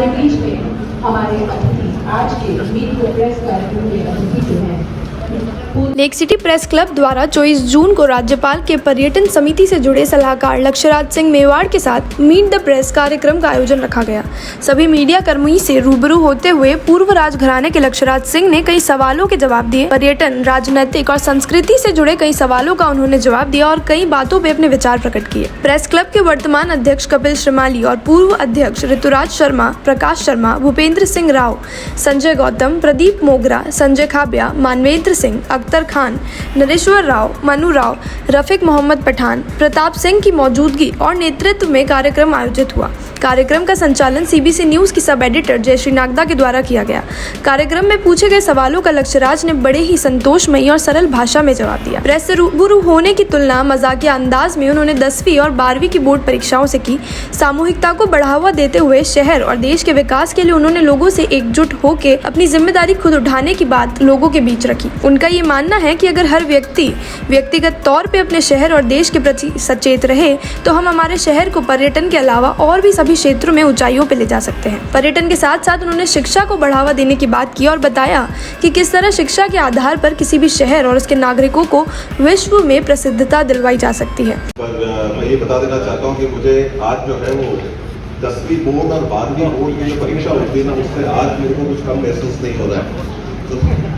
बीच में हमारे अतिथि आज के मीट द प्रेस कार्यक्रम के अतिथि जो हैं लेक सिटी प्रेस क्लब द्वारा 24 जून को राज्यपाल के पर्यटन समिति से जुड़े सलाहकार लक्ष्यराज सिंह मेवाड़ के साथ मीट द प्रेस कार्यक्रम का आयोजन रखा गया। सभी मीडिया कर्मी से रूबरू होते हुए पूर्व राजघराने के लक्ष्यराज सिंह ने कई सवालों के जवाब दिए। पर्यटन, राजनीतिक और संस्कृति से जुड़े कई सवालों का उन्होंने जवाब दिया और कई बातों पे अपने विचार प्रकट किए। प्रेस क्लब के वर्तमान अध्यक्ष कपिल श्रीमाली और पूर्व अध्यक्ष ऋतुराज शर्मा, प्रकाश शर्मा, भूपेंद्र सिंह राव, संजय गौतम, प्रदीप मोगरा, संजय खाबिया, मानवेंद्र सिंह, अख्तर खान, नरेश्वर राव, मनु राव, रफीक मोहम्मद पठान, प्रताप सिंह की मौजूदगी और नेतृत्व में कार्यक्रम आयोजित हुआ। कार्यक्रम का संचालन सीबीसी न्यूज की सब एडिटर जयश्री नागदा के द्वारा किया गया। कार्यक्रम में पूछे गए सवालों का लक्ष्यराज ने बड़े ही संतोषमयी और सरल भाषा में जवाब दिया। प्रेस से रूबरू होने की तुलना मजाकिया अंदाज में उन्होंने 10वीं और 12वीं की बोर्ड परीक्षाओं से की। सामूहिकता को बढ़ावा देते हुए शहर और देश के विकास के लिए उन्होंने लोगों से एकजुट होकर अपनी जिम्मेदारी खुद उठाने की बात लोगों के बीच रखी। उनका ये मानना है कि अगर हर व्यक्ति व्यक्तिगत तौर पे अपने शहर और देश के प्रति सचेत रहे तो हम हमारे शहर को पर्यटन के अलावा और भी सभी क्षेत्रों में ऊंचाइयों पे ले जा सकते हैं। पर्यटन के साथ साथ उन्होंने शिक्षा को बढ़ावा देने की बात की और बताया कि किस तरह शिक्षा के आधार पर किसी भी शहर और उसके नागरिकों को विश्व में प्रसिद्धता दिलवाई जा सकती है। पर मैं ये बता देना चाहता हूँ कि मुझे आज जो है वो 10वीं बोर्ड और 12वीं बोर्ड की जो परीक्षा होती है ना, उससे आज मेरे को कुछ कम महसूस नहीं हो रहा है। तो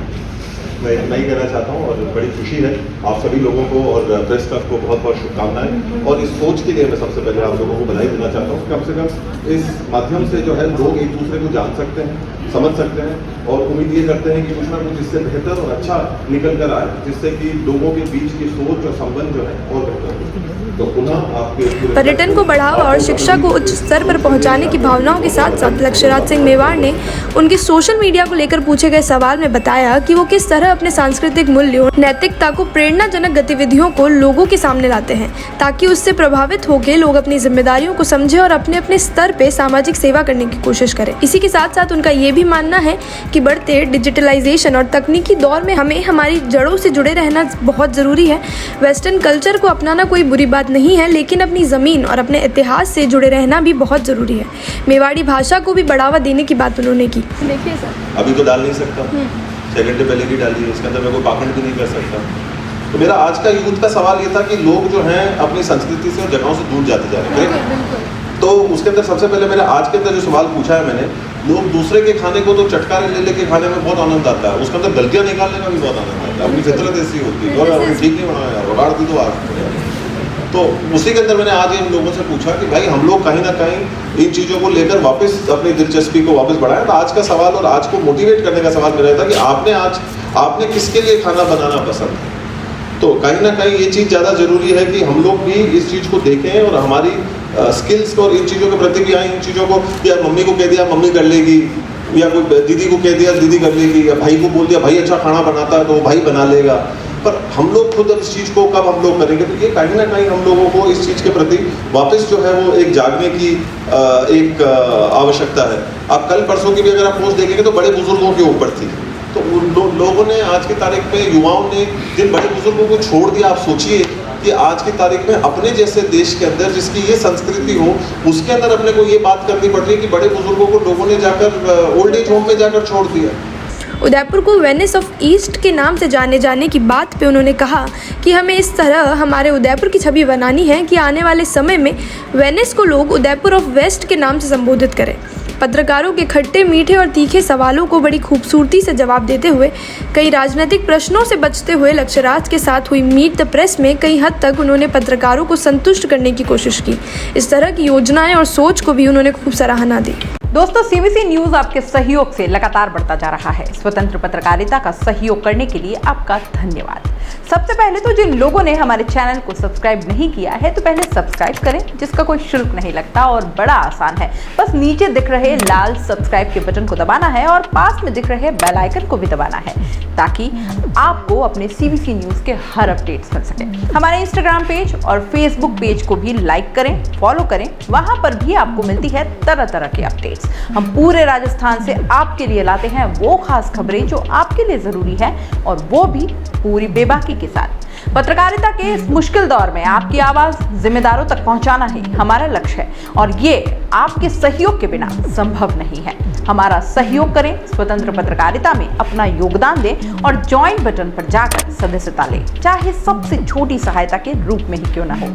मैं इतना ही कहना चाहता हूँ और बड़ी खुशी है आप सभी लोगों को और प्रेस क्लब को बहुत बहुत शुभकामनाएं। और इस सोच के लिए मैं सबसे पहले आप लोगों को बधाई देना चाहता हूँ। कम से कम इस माध्यम से जो है लोग एक दूसरे को जान सकते हैं, समझ सकते हैं और उम्मीद ये करते हैं कि कुछ ना कुछ इससे बेहतर और अच्छा निकल कर आए, जिससे कि लोगों के बीच की सोच और संबंध जो है और बेहतर हो। तो पुनः आपके पर्यटन को बढ़ावा और शिक्षा को उच्च स्तर पर पहुंचाने की भावनाओं के साथ साथ लक्ष्यराज सिंह मेवाड़ ने उनके सोशल मीडिया को लेकर पूछे गए सवाल में बताया कि वो किस तरह अपने सांस्कृतिक मूल्यों, नैतिकता को प्रेरणाजनक गतिविधियों को लोगों के सामने लाते हैं ताकि उससे प्रभावित होकर लोग अपनी जिम्मेदारियों को समझे और अपने अपने स्तर पे सामाजिक सेवा करने की कोशिश करें। इसी के साथ साथ उनका ये भी मानना है कि बढ़ते डिजिटलाइजेशन और तकनीकी दौर में हमें हमारी जड़ों से जुड़े रहना बहुत जरूरी है। वेस्टर्न कल्चर को अपनाना कोई बुरी बात नहीं है, लेकिन अपनी जमीन और अपने इतिहास से जुड़े रहना भी बहुत जरूरी है। मेवाड़ी भाषा को भी बढ़ावा देने की बात उन्होंने की। देखिए सर, अभी तो डाल नहीं सकता, 6 घंटे पहले की डाली है, इसके अंदर मैं कोई पाखंड भी नहीं कर सकता। तो मेरा आज का यूथ का सवाल ये था कि लोग जो हैं अपनी संस्कृति से और जगहों से दूर जाते जा रहे हैं। तो उसके अंदर सबसे पहले मेरा आज के अंदर जो सवाल पूछा है मैंने, लोग दूसरे के खाने को तो चटकारे ले लेके खाने में बहुत आनंद आता है, उसके अंदर गलतियां निकालने में भी बहुत आनंद आता है। अपनी फितरत ऐसी होती है और आपने ठीक नहीं बनाया यार, उगाड़ दी तो आज। तो उसी के अंदर मैंने आज इन लोगों से पूछा कि भाई हम लोग कहीं ना कहीं इन चीज़ों को लेकर वापस अपनी दिलचस्पी को वापस बढ़ाएं। तो आज का सवाल और आज को मोटिवेट करने का सवाल मेरा था कि आपने किसके लिए खाना बनाना पसंद है। तो कहीं ना कहीं ये चीज़ ज़्यादा ज़रूरी है कि हम लोग भी इस चीज़ को देखें और हमारी स्किल्स को और इन चीज़ों के प्रति भी आए। इन चीज़ों को या मम्मी को कह दिया मम्मी कर लेगी, या कोई दीदी को कह दिया दीदी कर लेगी, या भाई को बोल दिया भाई अच्छा खाना बनाता है तो वो भाई बना लेगा। पर हम लोग खुद इस चीज़ को कब हम लोग करेंगे, तो ये कहीं ना कहीं हम लोगों को इस चीज़ के प्रति वापस जो है वो एक जागने की एक आवश्यकता है। आप कल परसों की भी अगर आप पोस्ट देखेंगे तो बड़े बुजुर्गों के ऊपर थी, तो उन लोगों ने आज की तारीख में, युवाओं ने जिन बड़े बुजुर्गों को छोड़ दिया। आप सोचिए कि आज की तारीख में अपने जैसे देश के अंदर जिसकी ये संस्कृति हो, उसके अंदर अपने को ये बात करनी पड़ रही है कि बड़े बुजुर्गों को लोगों ने जाकर ओल्ड एज होम में जाकर छोड़ दिया। उदयपुर को वेनिस ऑफ ईस्ट के नाम से जाने की बात पे उन्होंने कहा कि हमें इस तरह हमारे उदयपुर की छवि बनानी है कि आने वाले समय में वेनिस को लोग उदयपुर ऑफ वेस्ट के नाम से संबोधित करें। पत्रकारों के खट्टे मीठे और तीखे सवालों को बड़ी खूबसूरती से जवाब देते हुए, कई राजनीतिक प्रश्नों से बचते हुए लक्ष्यराज के साथ हुई मीट द प्रेस में कई हद तक उन्होंने पत्रकारों को संतुष्ट करने की कोशिश की। इस तरह की योजनाएं और सोच को भी उन्होंने खूब सराहना दी। दोस्तों, सीबीसी न्यूज आपके सहयोग से लगातार बढ़ता जा रहा है। स्वतंत्र पत्रकारिता का सहयोग करने के लिए आपका धन्यवाद। सबसे पहले तो जिन लोगों ने हमारे चैनल को सब्सक्राइब नहीं किया है तो पहले सब्सक्राइब करें, जिसका कोई शुल्क नहीं लगता और बड़ा आसान है। बस नीचे दिख रहे लाल सब्सक्राइब के बटन को दबाना है और पास में दिख रहे बेल आइकन को भी दबाना है ताकि आपको अपने सीबीसी न्यूज के हर अपडेट्स मिल सके। हमारे इंस्टाग्राम पेज और फेसबुक पेज को भी लाइक करें, फॉलो करें, वहां पर भी आपको मिलती है तरह तरह की अपडेट्स। अपडेट्स। हम पूरे राजस्थान से आपके लिए लाते हैं वो खास खबरें जो आपके लिए जरूरी है, और वो भी पूरी बेबाकी के साथ। पत्रकारिता के इस मुश्किल दौर में आपकी आवाज जिम्मेदारों तक पहुंचाना ही हमारा लक्ष्य है, और ये आपके सहयोग के बिना संभव नहीं है। हमारा सहयोग करें, स्वतंत्र पत्रकारिता में अपना योगदान दें और ज्वाइन बटन पर जाकर सदस्यता लें, चाहे सबसे छोटी सहायता के रूप में ही क्यों ना हो।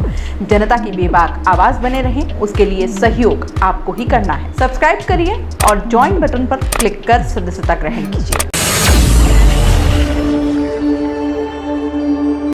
जनता की बेबाक आवाज बने रहें, उसके लिए सहयोग आपको ही करना है। सब्सक्राइब करिए और ज्वाइन बटन पर क्लिक कर सदस्यता ग्रहण कीजिए।